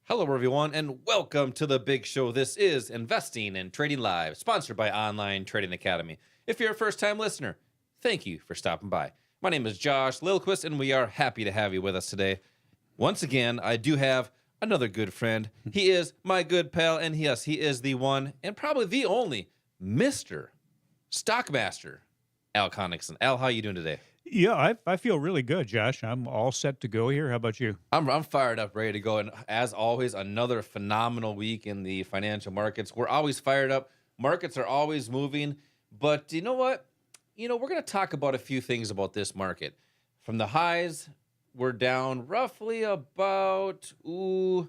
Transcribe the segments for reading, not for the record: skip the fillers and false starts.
Hello, everyone, and welcome to the big show. This is Investing and Trading Live, sponsored by Online Trading Academy. If you're a first-time listener, thank you for stopping by. My name is Josh Lilquist, and we are happy to have you with us today. Once again, I do have another good friend. He is my good pal, and yes, he is the one and probably the only Mr. Stockmaster, Al Connickson. Al, how you doing today? Yeah, I feel really good, Josh. I'm all set to go here. How about you? I'm fired up, ready to go. And as always, another phenomenal week in the financial markets. We're always fired up. Markets are always moving. But you know what? We're going to talk about a few things about this market. From the highs, we're down roughly about 7%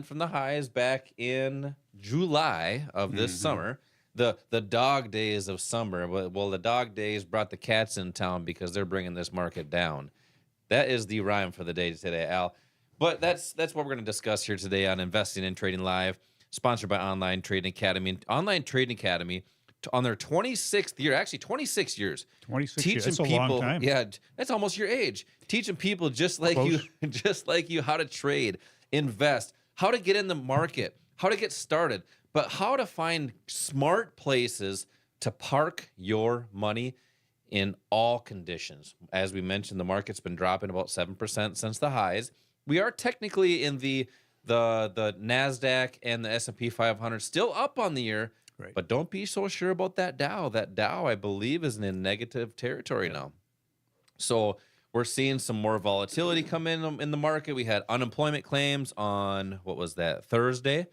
from the highs back in July of this summer. The dog days of summer. Well, the dog days brought the cats in town because they're bringing this market down. That is the rhyme for the day today, Al. But that's what we're going to discuss here today on Investing and Trading Live, sponsored by Online Trading Academy. Online Trading Academy, on their 26th year, actually 26 years, 26 years. teaching That's a people. long time. Yeah, that's almost your age. Teaching people just like you, just like you, how to trade, invest, how to get in the market, how to get started, but how to find smart places to park your money in all conditions. As we mentioned, the market's been dropping about 7% since the highs. We are technically in the NASDAQ and the S&P 500 still up on the year, Right. but don't be so sure about that Dow. That Dow, I believe, is in negative territory now. So we're seeing some more volatility come in the market. We had unemployment claims on, what was that, Thursday?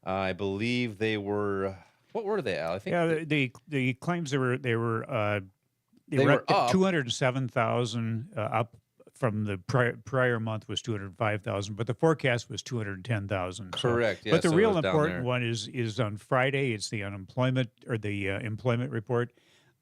I believe they were, what were they, Al? I think Yeah, the claims they were were at up. 207,000 up from the prior month was 205,000, but the forecast was 210,000. Correct. Yeah, But the so it real was down important there. one is on Friday. It's the unemployment or the employment report.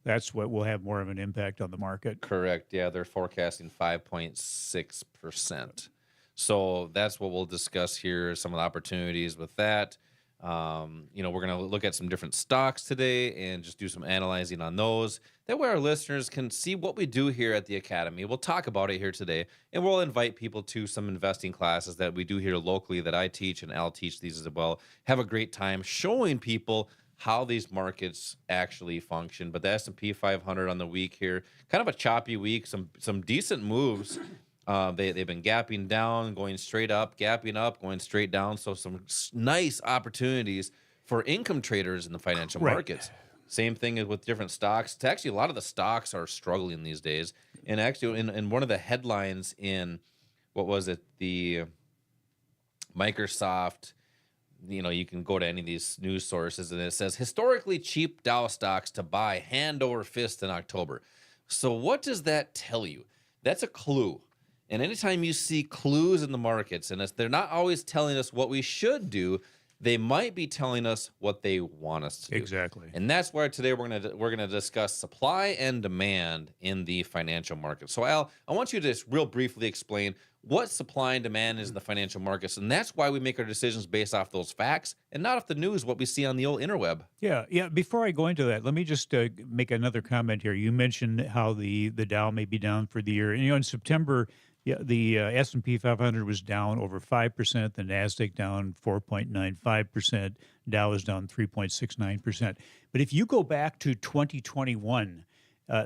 That's what will have more of an impact on the market. Correct. Yeah, they're forecasting 5.6%. So that's what we'll discuss here, some of the opportunities with that. We're going to look at some different stocks today and just do some analyzing on those. That way our listeners can see what we do here at the Academy. We'll talk about it here today, and we'll invite people to some investing classes that we do here locally that I teach, and I'll teach these as well. Have a great time showing people how these markets actually function. But the S&P 500 on the week here, kind of a choppy week, some decent moves. They've been gapping down, going straight up, gapping up, going straight down. So some nice opportunities for income traders in the financial Right. markets. Same thing as with different stocks. It's actually, a lot of the stocks are struggling these days. And actually, in one of the headlines in, what was it, the Microsoft, you can go to any of these news sources, and it says, historically cheap Dow stocks to buy hand over fist in October. So what does that tell you? That's a clue. And anytime you see clues in the markets, and they're not always telling us what we should do, they might be telling us what they want us to do. Exactly. And that's why today we're gonna discuss supply and demand in the financial market. So Al, I want you to just real briefly explain what supply and demand is in the financial markets, and that's why we make our decisions based off those facts and not off the news, what we see on the old interweb. Yeah. Before I go into that, let me just make another comment here. You mentioned how the Dow may be down for the year. And, in September, yeah, the S&P 500 was down over 5%. The Nasdaq down 4.95%. Dow is down 3.69%. But if you go back to 2021,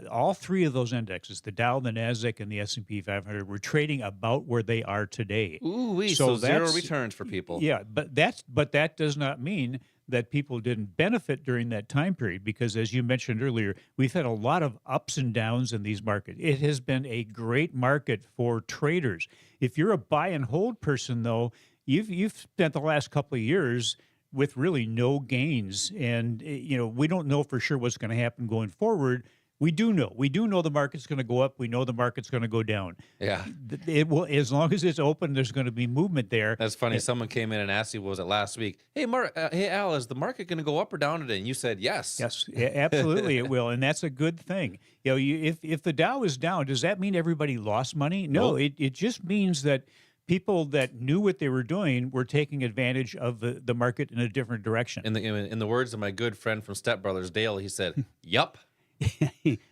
all three of those indexes, the Dow, the Nasdaq, and the S&P 500, were trading about where they are today. Ooh, so zero that's- returns for people. Yeah, but that does not mean that people didn't benefit during that time period, because as you mentioned earlier, we've had a lot of ups and downs in these markets. It has been a great market for traders. If you're a buy and hold person, though, you've spent the last couple of years with really no gains, and we don't know for sure what's going to happen going forward. We do know the market's going to go up. We know the market's going to go down. Yeah. It will, as long as it's open, there's going to be movement there. That's funny. Someone came in and asked you, what was it last week? Hey, hey, Al, is the market going to go up or down today? And you said yes. Yes, absolutely it will, and that's a good thing. If the Dow is down, does that mean everybody lost money? No, Nope. it just means that people that knew what they were doing were taking advantage of the market in a different direction. In the words of my good friend from Step Brothers, Dale, he said, "Yup."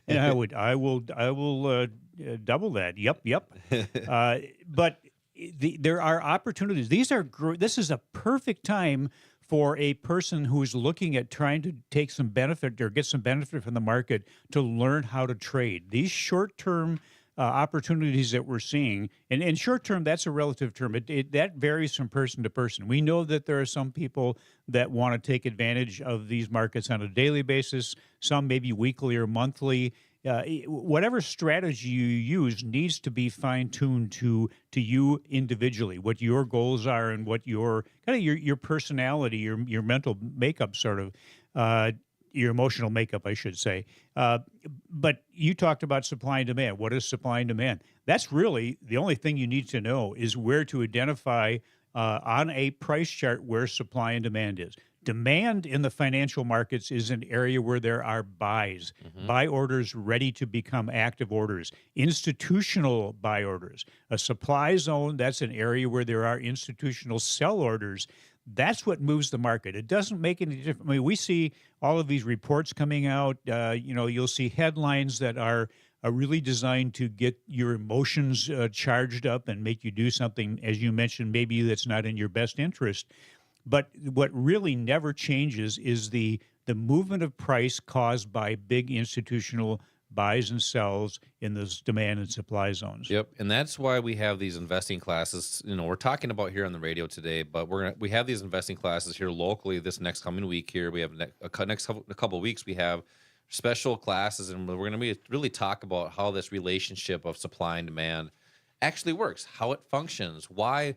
And I will double that. Yep. But there are opportunities. This is a perfect time for a person who's looking at trying to take some benefit or get some benefit from the market to learn how to trade. These short-term opportunities that we're seeing, and short-term, that's a relative term. That varies from person to person. We know that there are some people that want to take advantage of these markets on a daily basis, some maybe weekly or monthly. Whatever strategy you use needs to be fine-tuned to you individually, what your goals are and what your kind of your personality, your mental makeup, sort of your emotional makeup, I should say. But you talked about supply and demand. What is supply and demand? That's really the only thing you need to know, is where to identify on a price chart where supply and demand is. Demand in the financial markets is an area where there are buys, buy orders ready to become active orders, institutional buy orders. A supply zone, that's an area where there are institutional sell orders. That's what moves the market. It doesn't make any difference. I mean, we see all of these reports coming out. You'll see headlines that are really designed to get your emotions charged up and make you do something, as you mentioned, maybe that's not in your best interest. But what really never changes is the movement of price caused by big institutional buys and sells in those demand and supply zones. Yep, and that's why we have these investing classes. We're talking about here on the radio today, but we have these investing classes here locally this next coming week. Here we have a couple of weeks. We have special classes, and we're going to be really talk about how this relationship of supply and demand actually works, how it functions, why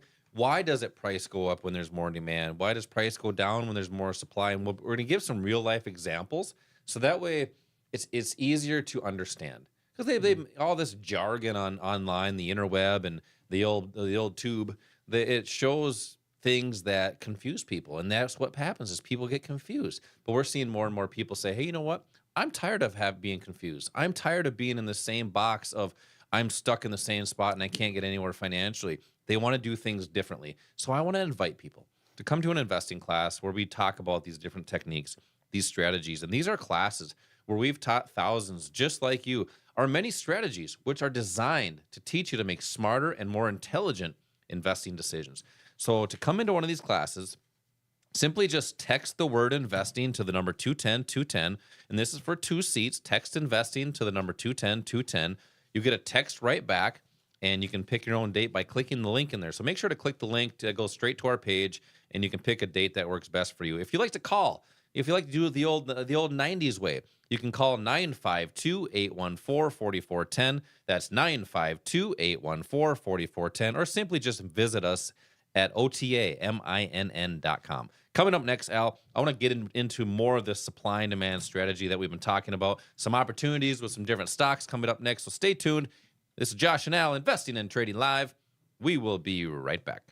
does it price go up when there's more demand? Why does price go down when there's more supply? And we're going to give some real life examples, so that way it's easier to understand, because they all this jargon online, the interweb and the old tube. It shows things that confuse people, and that's what happens is people get confused. But we're seeing more and more people say, "Hey, you know what? I'm tired of being confused. I'm tired of being in the same box of I'm stuck in the same spot and I can't get anywhere financially." They want to do things differently. So I want to invite people to come to an investing class where we talk about these different techniques, these strategies. And these are classes where we've taught thousands just like you, are many strategies which are designed to teach you to make smarter and more intelligent investing decisions. So to come into one of these classes, simply just text the word investing to the number 210-210. And this is for 2 seats. Text investing to the number 210-210. You get a text right back, and you can pick your own date by clicking the link in there. So make sure to click the link to go straight to our page, and you can pick a date that works best for you. If you like to call, if you like to do it the old 90s way, you can call 952-814-4410. That's 952-814-4410, or simply just visit us at otaminn.com. Coming up next, Al, I want to get into more of this supply and demand strategy that we've been talking about, some opportunities with some different stocks coming up next, so stay tuned. This is Josh and Al, Investing and Trading Live. We will be right back.